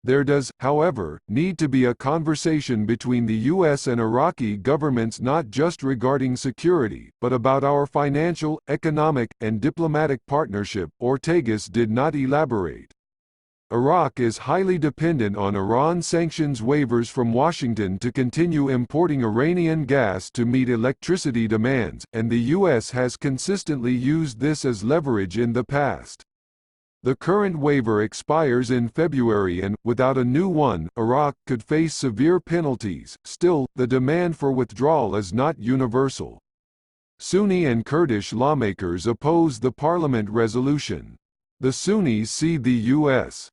There does, however, need to be a conversation between the U.S. and Iraqi governments not just regarding security, but about our financial, economic, and diplomatic partnership. Ortegas did not elaborate. Iraq is highly dependent on Iran sanctions waivers from Washington to continue importing Iranian gas to meet electricity demands, and the U.S. has consistently used this as leverage in the past. The current waiver expires in February and, without a new one, Iraq could face severe penalties. Still, the demand for withdrawal is not universal. Sunni and Kurdish lawmakers oppose the parliament resolution. The Sunnis see the U.S.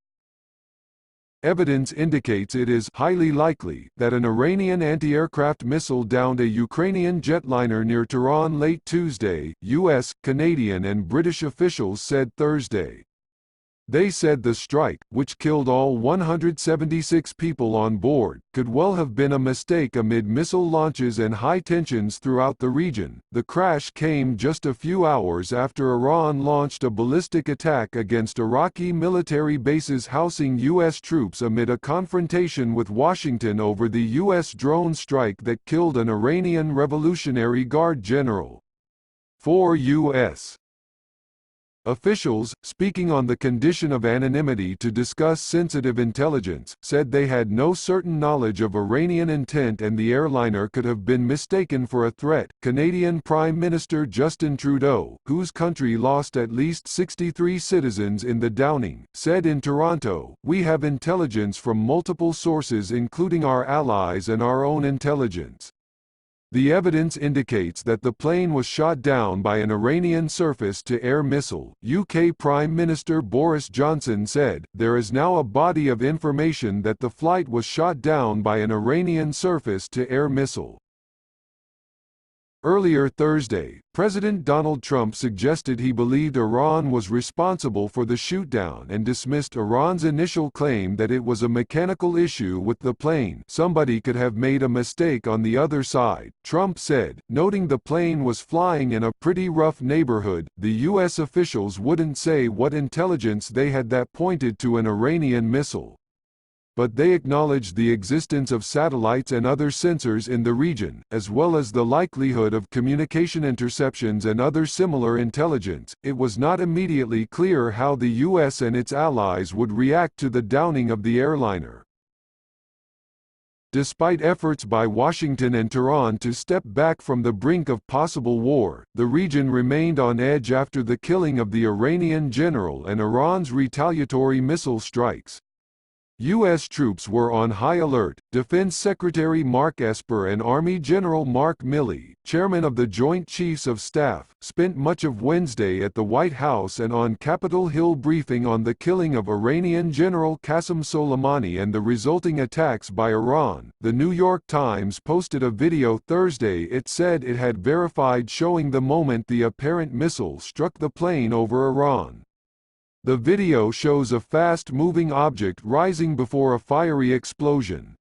evidence indicates it is highly likely that an Iranian anti-aircraft missile downed a Ukrainian jetliner near Tehran late Tuesday, U.S., Canadian and British officials said Thursday. They said the strike, which killed all 176 people on board, could well have been a mistake amid missile launches and high tensions throughout the region. The crash came just a few hours after Iran launched a ballistic attack against Iraqi military bases housing U.S. troops amid a confrontation with Washington over the U.S. drone strike that killed an Iranian Revolutionary Guard general. 4 U.S. officials, speaking on the condition of anonymity to discuss sensitive intelligence, said they had no certain knowledge of Iranian intent and the airliner could have been mistaken for a threat. Canadian Prime Minister Justin Trudeau, whose country lost at least 63 citizens in the downing, said in Toronto, "We have intelligence from multiple sources including our allies and our own intelligence. The evidence indicates that the plane was shot down by an Iranian surface-to-air missile," UK Prime Minister Boris Johnson said. There is now a body of information that the flight was shot down by an Iranian surface-to-air missile. Earlier Thursday, President Donald Trump suggested he believed Iran was responsible for the shootdown and dismissed Iran's initial claim that it was a mechanical issue with the plane. Somebody could have made a mistake on the other side, Trump said, noting the plane was flying in a pretty rough neighborhood. The U.S. officials wouldn't say what intelligence they had that pointed to an Iranian missile. But they acknowledged the existence of satellites and other sensors in the region, as well as the likelihood of communication interceptions and other similar intelligence. It was not immediately clear how the U.S. and its allies would react to the downing of the airliner. Despite efforts by Washington and Tehran to step back from the brink of possible war, the region remained on edge after the killing of the Iranian general and Iran's retaliatory missile strikes. U.S. troops were on high alert. Defense Secretary Mark Esper and Army General Mark Milley, chairman of the Joint Chiefs of Staff, spent much of Wednesday at the White House and on Capitol Hill briefing on the killing of Iranian General Qasem Soleimani and the resulting attacks by Iran. The New York Times posted a video Thursday it said it had verified showing the moment the apparent missile struck the plane over Iran. The video shows a fast-moving object rising before a fiery explosion.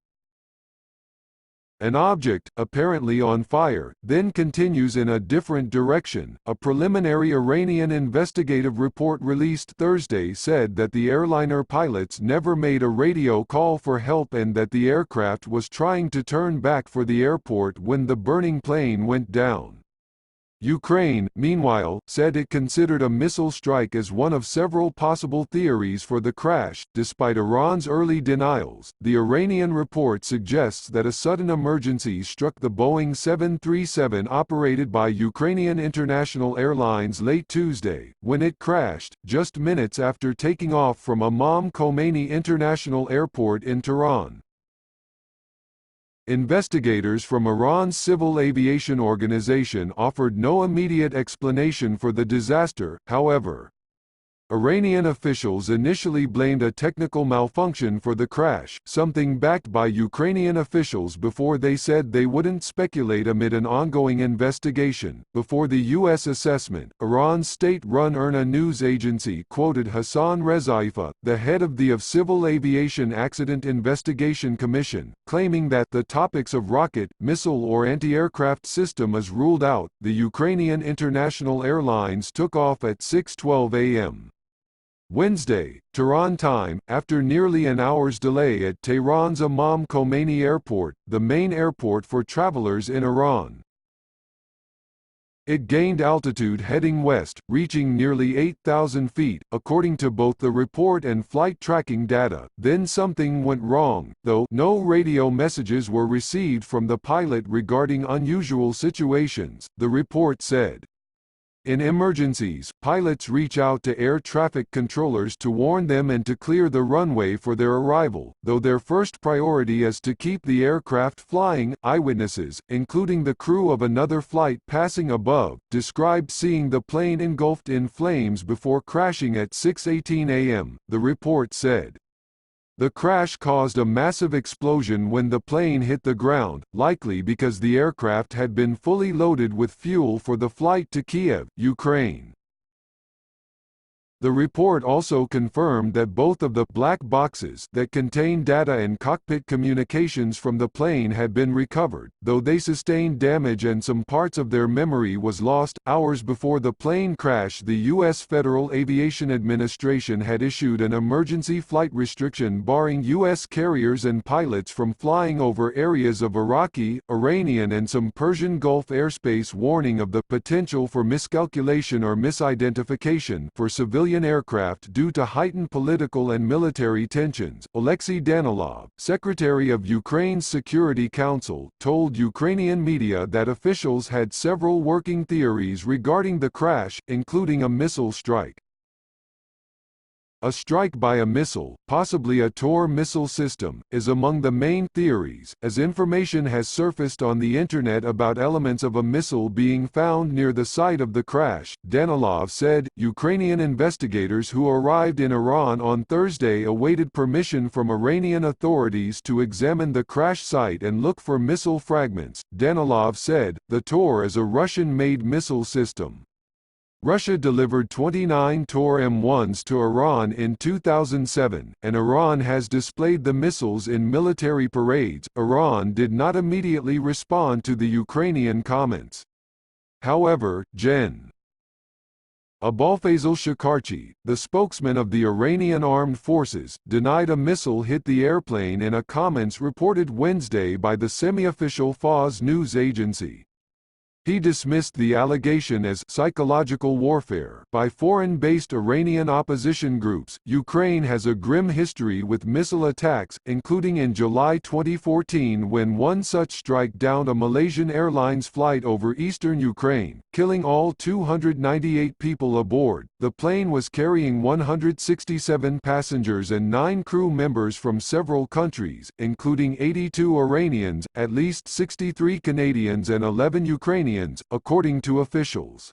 An object, apparently on fire, then continues in a different direction. A preliminary Iranian investigative report released Thursday said that the airliner pilots never made a radio call for help and that the aircraft was trying to turn back for the airport when the burning plane went down. Ukraine, meanwhile, said it considered a missile strike as one of several possible theories for the crash. Despite Iran's early denials, the Iranian report suggests that a sudden emergency struck the Boeing 737 operated by Ukrainian International Airlines late Tuesday, when it crashed, just minutes after taking off from Imam Khomeini International Airport in Tehran. Investigators from Iran's civil aviation organization offered no immediate explanation for the disaster, however. Iranian officials initially blamed a technical malfunction for the crash, something backed by Ukrainian officials before they said they wouldn't speculate amid an ongoing investigation. Before the U.S. assessment, Iran's state-run IRNA news agency quoted Hassan Rezaifa, the head of the Civil Aviation Accident Investigation Commission, claiming that the topics of rocket, missile or anti-aircraft system is ruled out. The Ukrainian International Airlines took off at 6:12 a.m. Wednesday, Tehran time, after nearly an hour's delay at Tehran's Imam Khomeini Airport, the main airport for travelers in Iran. It gained altitude heading west, reaching nearly 8,000 feet, according to both the report and flight tracking data. Then something went wrong, though no radio messages were received from the pilot regarding unusual situations, the report said. In emergencies, pilots reach out to air traffic controllers to warn them and to clear the runway for their arrival, though their first priority is to keep the aircraft flying. Eyewitnesses, including the crew of another flight passing above, described seeing the plane engulfed in flames before crashing at 6:18 a.m., the report said. The crash caused a massive explosion when the plane hit the ground, likely because the aircraft had been fully loaded with fuel for the flight to Kiev, Ukraine. The report also confirmed that both of the black boxes that contain data and cockpit communications from the plane had been recovered, though they sustained damage and some parts of their memory was lost. Hours before the plane crash, the U.S. Federal Aviation Administration had issued an emergency flight restriction barring U.S. carriers and pilots from flying over areas of Iraqi, Iranian and some Persian Gulf airspace, warning of the potential for miscalculation or misidentification for civilian aircraft due to heightened political and military tensions. Alexei Danilov, Secretary of Ukraine's Security Council, told Ukrainian media that officials had several working theories regarding the crash, including a missile strike. A strike by a missile, possibly a Tor missile system, is among the main theories, as information has surfaced on the internet about elements of a missile being found near the site of the crash, Danilov said. Ukrainian investigators who arrived in Iran on Thursday awaited permission from Iranian authorities to examine the crash site and look for missile fragments, Danilov said. The Tor is a Russian-made missile system. Russia delivered 29 Tor M1s to Iran in 2007, and Iran has displayed the missiles in military parades. Iran did not immediately respond to the Ukrainian comments. However, Gen. Abolfazl Shakarchi, the spokesman of the Iranian Armed Forces, denied a missile hit the airplane in a comments reported Wednesday by the semi-official Fars news agency. He dismissed the allegation as psychological warfare by foreign-based Iranian opposition groups. Ukraine has a grim history with missile attacks, including in July 2014 when one such strike downed a Malaysian Airlines flight over eastern Ukraine, killing all 298 people aboard. The plane was carrying 167 passengers and 9 crew members from several countries, including 82 Iranians, at least 63 Canadians and 11 Ukrainians, according to officials.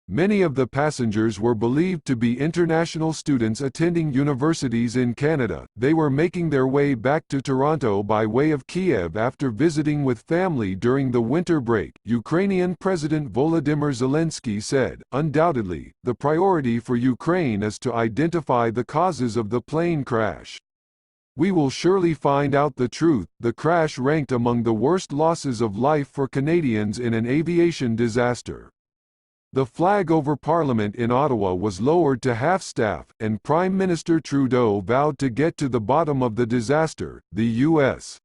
Many of the passengers were believed to be international students attending universities in Canada. They were making their way back to Toronto by way of Kiev after visiting with family during the winter break, Ukrainian President Volodymyr Zelensky said. Undoubtedly, the priority for Ukraine is to identify the causes of the plane crash. We will surely find out the truth. The crash ranked among the worst losses of life for Canadians in an aviation disaster. The flag over Parliament in Ottawa was lowered to half-staff, and Prime Minister Trudeau vowed to get to the bottom of the disaster. The U.S.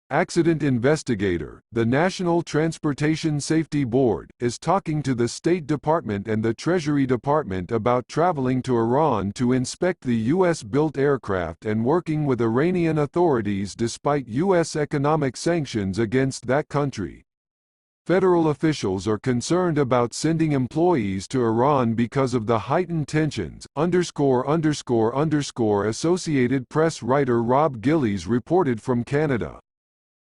Accident investigator, the National Transportation Safety Board, is talking to the State Department and the Treasury Department about traveling to Iran to inspect the U.S.-built aircraft and working with Iranian authorities despite U.S. economic sanctions against that country. Federal officials are concerned about sending employees to Iran because of the heightened tensions. Associated Press writer Rob Gillies reported from Canada.